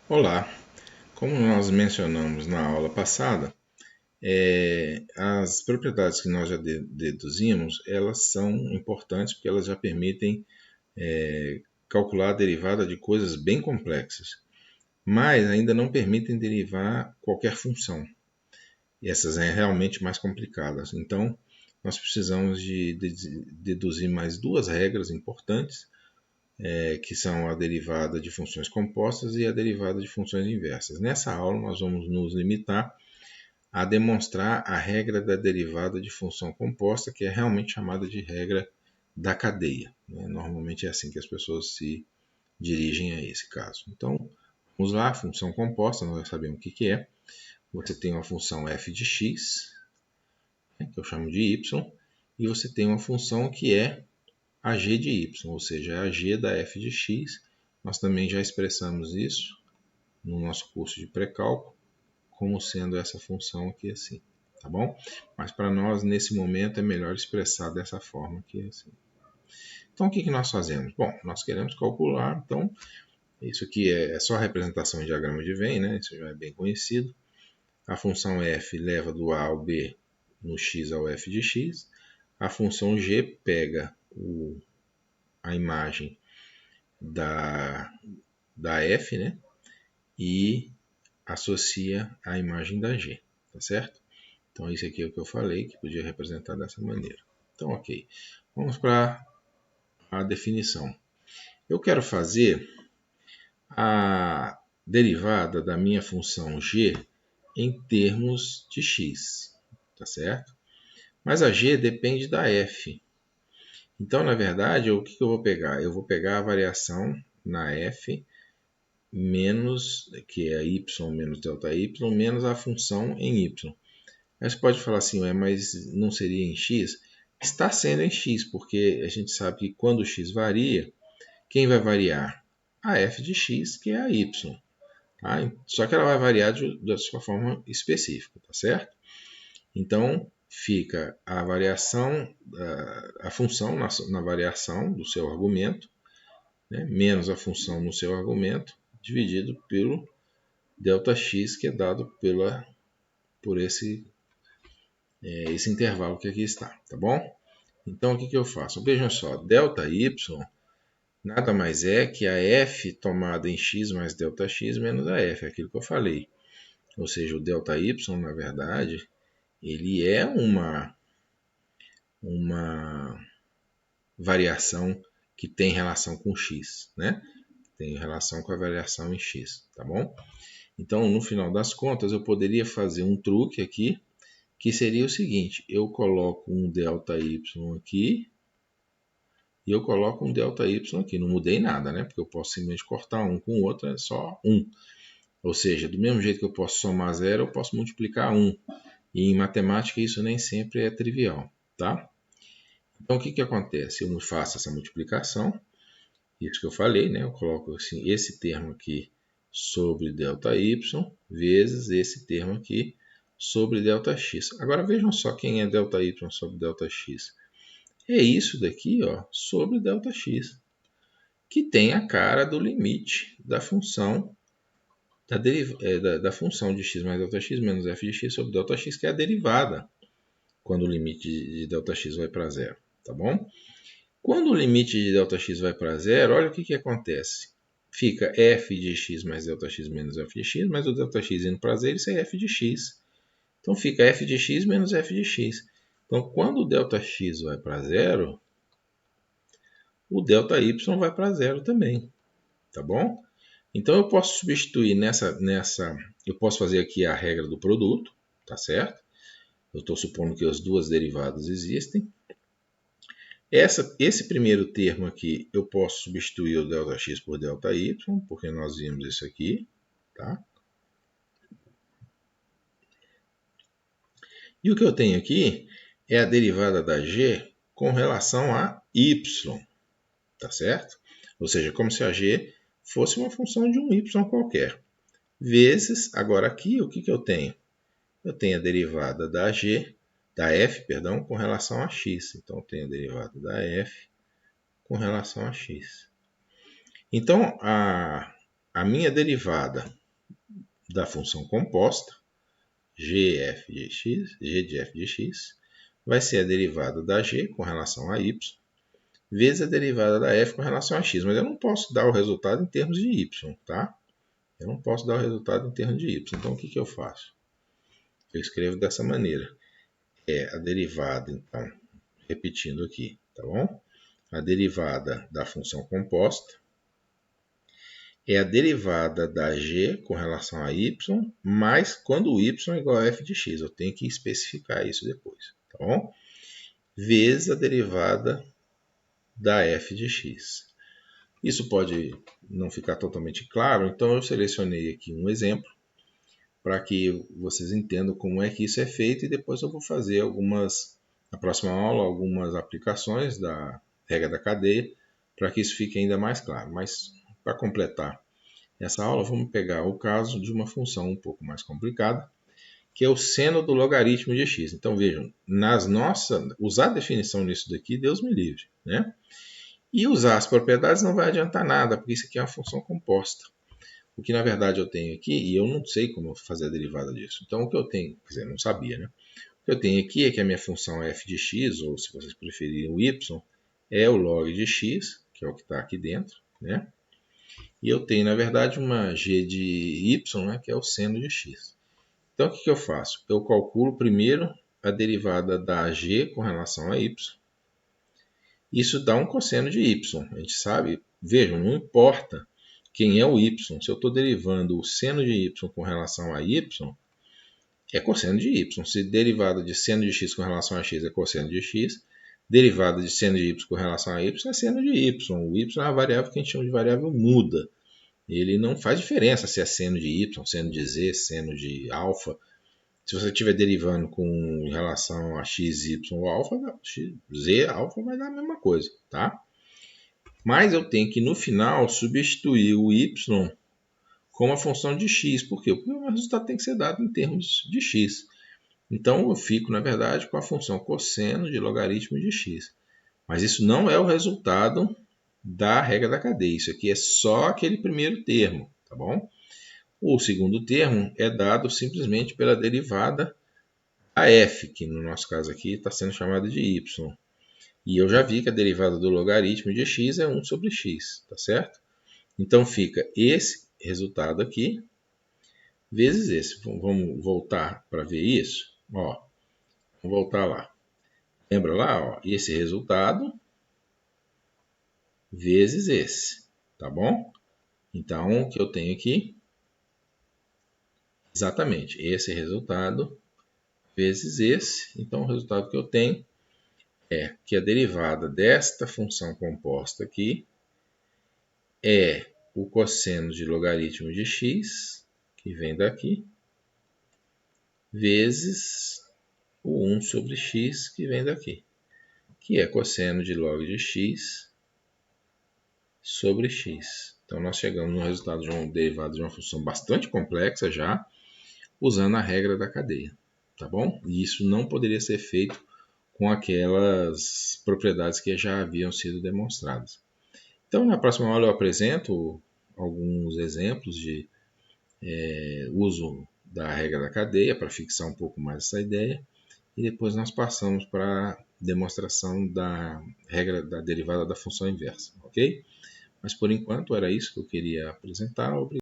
Olá, como nós mencionamos na aula passada, as propriedades que nós já deduzimos, elas são importantes porque elas já permitem calcular a derivada de coisas bem complexas, mas ainda não permitem derivar qualquer função. E essas são realmente mais complicadas. Então, nós precisamos de deduzir mais duas regras importantes, que são a derivada de funções compostas e a derivada de funções inversas. Nessa aula, nós vamos nos limitar a demonstrar a regra da derivada de função composta, que é realmente chamada de regra da cadeia. Normalmente é assim que as pessoas se dirigem a esse caso. Então, vamos lá, função composta, nós já sabemos o que é. Você tem uma função f de x, que eu chamo de y, e você tem uma função que é a g de y, ou seja, a g da f de x. Nós também já expressamos isso no nosso curso de pré-cálculo, como sendo essa função aqui assim, tá bom? Mas para nós, nesse momento, é melhor expressar dessa forma aqui assim. Então, o que nós fazemos? Bom, nós queremos calcular, então, isso aqui é só a representação em diagrama de Venn, né? Isso já é bem conhecido. A função f leva do a ao b no x ao f de x. A função g pega a imagem da f, né? E associa a imagem da g, tá certo? Então, isso aqui é o que eu falei, que podia representar dessa maneira. Então, ok. Vamos para a definição. Eu quero fazer a derivada da minha função g em termos de x, tá certo? Mas a g depende da f. Então, na verdade, o que eu vou pegar? Eu vou pegar a variação na f menos, que é y menos ΔY, menos a função em y. Aí você pode falar assim, mas não seria em x? Está sendo em x, porque a gente sabe que quando o x varia, quem vai variar? A f de x, que é a y. Tá? Só que ela vai variar da sua forma específica, tá certo? Então, fica a variação, a função na variação do seu argumento, né, menos a função no seu argumento, dividido pelo ΔX, que é dado por esse intervalo que aqui está, tá bom? Então, o que eu faço? Vejam só, ΔY nada mais é que a f tomada em x mais ΔX menos a f, aquilo que eu falei. Ou seja, o ΔY, na verdade, ele é uma variação que tem relação com x, né? Tem relação com a variação em x, tá bom? Então, no final das contas, eu poderia fazer um truque aqui, que seria o seguinte: eu coloco um ΔY aqui e eu coloco um ΔY aqui. Não mudei nada, né? Porque eu posso simplesmente cortar um com o outro, é só 1. Ou seja, do mesmo jeito que eu posso somar 0, eu posso multiplicar 1. E em matemática isso nem sempre é trivial, tá? Então, o que acontece? Eu faço essa multiplicação, isso que eu falei, né? Eu coloco assim, esse termo aqui sobre ΔY vezes esse termo aqui sobre ΔX. Agora vejam só quem é ΔY sobre ΔX. É isso daqui, ó, sobre ΔX, que tem a cara do limite da função da função de x mais ΔX menos f de x sobre ΔX, que é a derivada quando o limite de ΔX vai para zero, tá bom? Quando o limite de ΔX vai para zero, olha o que acontece. Fica f de x mais ΔX menos f de x, mas o ΔX indo para zero, isso é f de x. Então fica f de x menos f de x. Então, quando o ΔX vai para zero, o ΔY vai para zero também, tá bom? Então eu posso substituir eu posso fazer aqui a regra do produto, tá certo? Eu estou supondo que as duas derivadas existem. Esse primeiro termo aqui eu posso substituir o ΔX por ΔY, porque nós vimos isso aqui, tá? E o que eu tenho aqui é a derivada da g com relação a y, tá certo? Ou seja, como se a g fosse uma função de um y qualquer. Vezes, agora aqui, o que eu tenho? Eu tenho a derivada da f, com relação a x. Então, eu tenho a derivada da f com relação a x. Então, a a minha derivada da função composta, g de f de x, vai ser a derivada da g com relação a y, vezes a derivada da f com relação a x. Mas eu não posso dar o resultado em termos de y, tá? Eu não posso dar o resultado em termos de y. Então, o que eu faço? Eu escrevo dessa maneira. É a derivada, então, repetindo aqui, tá bom? A derivada da função composta é a derivada da g com relação a y, mas quando o y é igual a f de x. Eu tenho que especificar isso depois, tá bom? Vezes a derivada da f de x. Isso pode não ficar totalmente claro, então eu selecionei aqui um exemplo para que vocês entendam como é que isso é feito e depois eu vou fazer na próxima aula, algumas aplicações da regra da cadeia para que isso fique ainda mais claro. Mas para completar essa aula, vamos pegar o caso de uma função um pouco mais complicada, que é o seno do logaritmo de x. Então vejam, usar a definição nisso daqui, Deus me livre, né? E usar as propriedades não vai adiantar nada, porque isso aqui é uma função composta. O que na verdade eu tenho aqui, e eu não sei como fazer a derivada disso. Então o que eu tenho, quer dizer, não sabia, né? O que eu tenho aqui é que a minha função é f de x, ou se vocês preferirem o y, é o log de x, que é o que está aqui dentro, né? E eu tenho, na verdade, uma g de y, né, que é o seno de x. Então, o que eu faço? Eu calculo primeiro a derivada da g com relação a y. Isso dá um cosseno de y. A gente sabe, vejam, não importa quem é o y. Se eu estou derivando o seno de y com relação a y, é cosseno de y. Se derivada de seno de x com relação a x é cosseno de x, derivada de seno de y com relação a y é seno de y. O y é uma variável que a gente chama de variável muda. Ele não faz diferença se é seno de y, seno de z, seno de alfa. Se você estiver derivando em relação a x, y ou alfa, z, alfa vai dar a mesma coisa, tá? Mas eu tenho que no final substituir o y com a função de x. Por quê? Porque o meu resultado tem que ser dado em termos de x. Então eu fico, na verdade, com a função cosseno de logaritmo de x. Mas isso não é o resultado da regra da cadeia. Isso aqui é só aquele primeiro termo, tá bom? O segundo termo é dado simplesmente pela derivada a f, que no nosso caso aqui está sendo chamada de y. E eu já vi que a derivada do logaritmo de x é 1 sobre x, tá certo? Então fica esse resultado aqui vezes esse. Vamos voltar para ver isso? Ó, vamos voltar lá. Lembra lá? Ó, esse resultado vezes esse, tá bom? Então, o que eu tenho aqui? Exatamente, esse resultado vezes esse. Então, o resultado que eu tenho é que a derivada desta função composta aqui é o cosseno de logaritmo de x, que vem daqui, vezes o 1 sobre x, que vem daqui, que é cosseno de log de x sobre x. Então, nós chegamos no resultado de uma derivada de uma função bastante complexa já, usando a regra da cadeia, tá bom? E isso não poderia ser feito com aquelas propriedades que já haviam sido demonstradas. Então, na próxima aula eu apresento alguns exemplos de uso da regra da cadeia para fixar um pouco mais essa ideia e depois nós passamos para a demonstração da regra da derivada da função inversa, ok? Mas por enquanto era isso que eu queria apresentar.